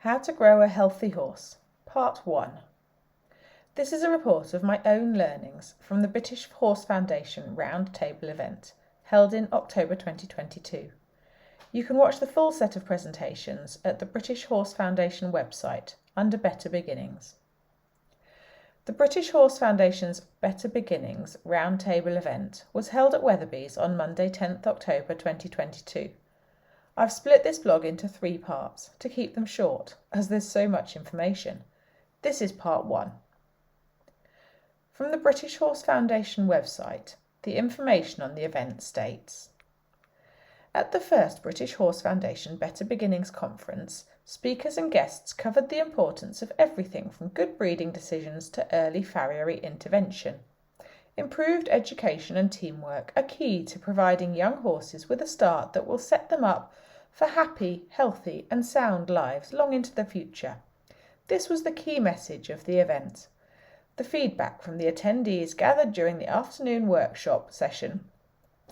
How to Grow a Healthy Horse, Part 1. This is a report of my own learnings from the British Horse Foundation Round Table event, held in October 2022. You can watch the full set of presentations at the British Horse Foundation website under Better Beginnings. The British Horse Foundation's Better Beginnings Round Table event was held at Weatherbys on Monday 10th October 2022. I've split this blog into 3 parts to keep them short, as there's so much information. This is part 1. From the British Horse Foundation website, the information on the event states: at the first British Horse Foundation Better Beginnings conference, speakers and guests covered the importance of everything from good breeding decisions to early farriery intervention. Improved education and teamwork are key to providing young horses with a start that will set them up for happy, healthy and sound lives long into the future. This was the key message of the event. The feedback from the attendees gathered during the afternoon workshop session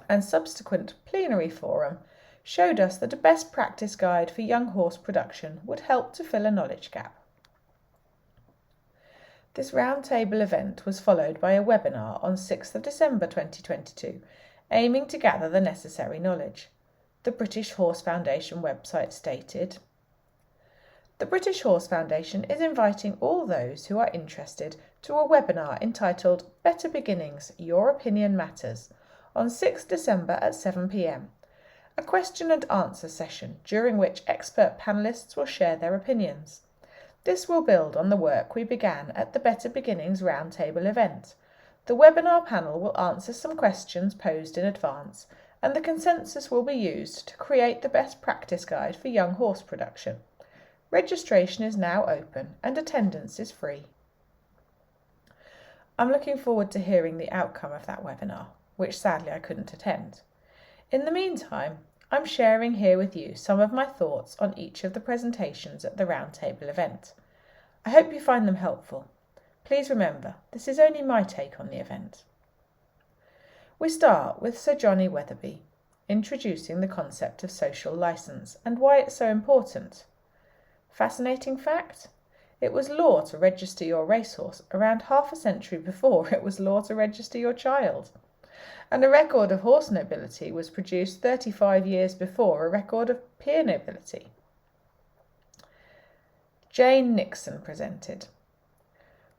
and subsequent plenary forum showed us that a best practice guide for young horse production would help to fill a knowledge gap. This roundtable event was followed by a webinar on 6th of December 2022, aiming to gather the necessary knowledge. The British Horse Foundation website stated: the British Horse Foundation is inviting all those who are interested to a webinar entitled Better Beginnings, Your Opinion Matters, on 6th December at 7 p.m, a question and answer session during which expert panellists will share their opinions. This will build on the work we began at the Better Beginnings Roundtable event. The webinar panel will answer some questions posed in advance, and the consensus will be used to create the best practice guide for young horse production. Registration is now open and attendance is free. I'm looking forward to hearing the outcome of that webinar, which sadly I couldn't attend. In the meantime, I'm sharing here with you some of my thoughts on each of the presentations at the Roundtable event. I hope you find them helpful. Please remember, this is only my take on the event. We start with Sir Johnny Weatherby, introducing the concept of social licence and why it's so important. Fascinating fact? It was law to register your racehorse around half a century before it was law to register your child. And a record of horse nobility was produced 35 years before a record of peer nobility. Jane Nixon presented.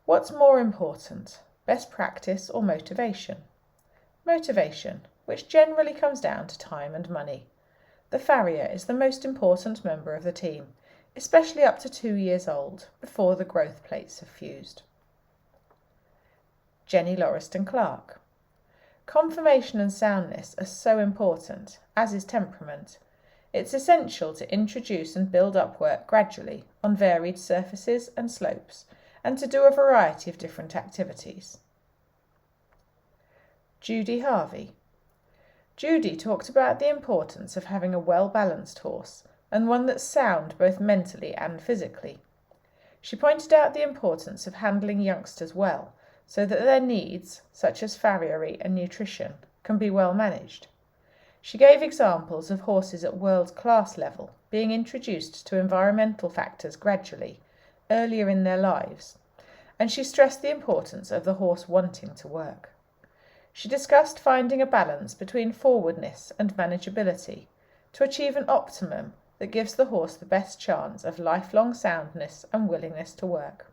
What's more important, best practice or motivation? Motivation, which generally comes down to time and money. The farrier is the most important member of the team, especially up to 2 years old, before the growth plates have fused. Jenny Lauriston Clark. Conformation and soundness are so important, as is temperament. It's essential to introduce and build up work gradually on varied surfaces and slopes, and to do a variety of different activities. Judy Harvey. Judy talked about the importance of having a well-balanced horse, and one that's sound both mentally and physically. She pointed out the importance of handling youngsters well, so that their needs, such as farriery and nutrition, can be well managed. She gave examples of horses at world-class level being introduced to environmental factors gradually, earlier in their lives, and she stressed the importance of the horse wanting to work. She discussed finding a balance between forwardness and manageability to achieve an optimum that gives the horse the best chance of lifelong soundness and willingness to work.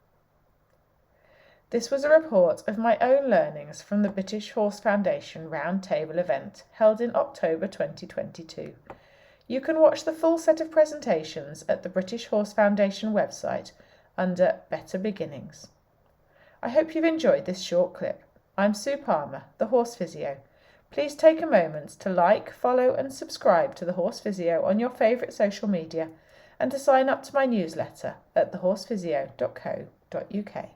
This was a report of my own learnings from the British Horse Foundation Roundtable event held in October 2022. You can watch the full set of presentations at the British Horse Foundation website under Better Beginnings. I hope you've enjoyed this short clip. I'm Sue Palmer, the Horse Physio. Please take a moment to like, follow and subscribe to the Horse Physio on your favourite social media and to sign up to my newsletter at thehorsephysio.co.uk.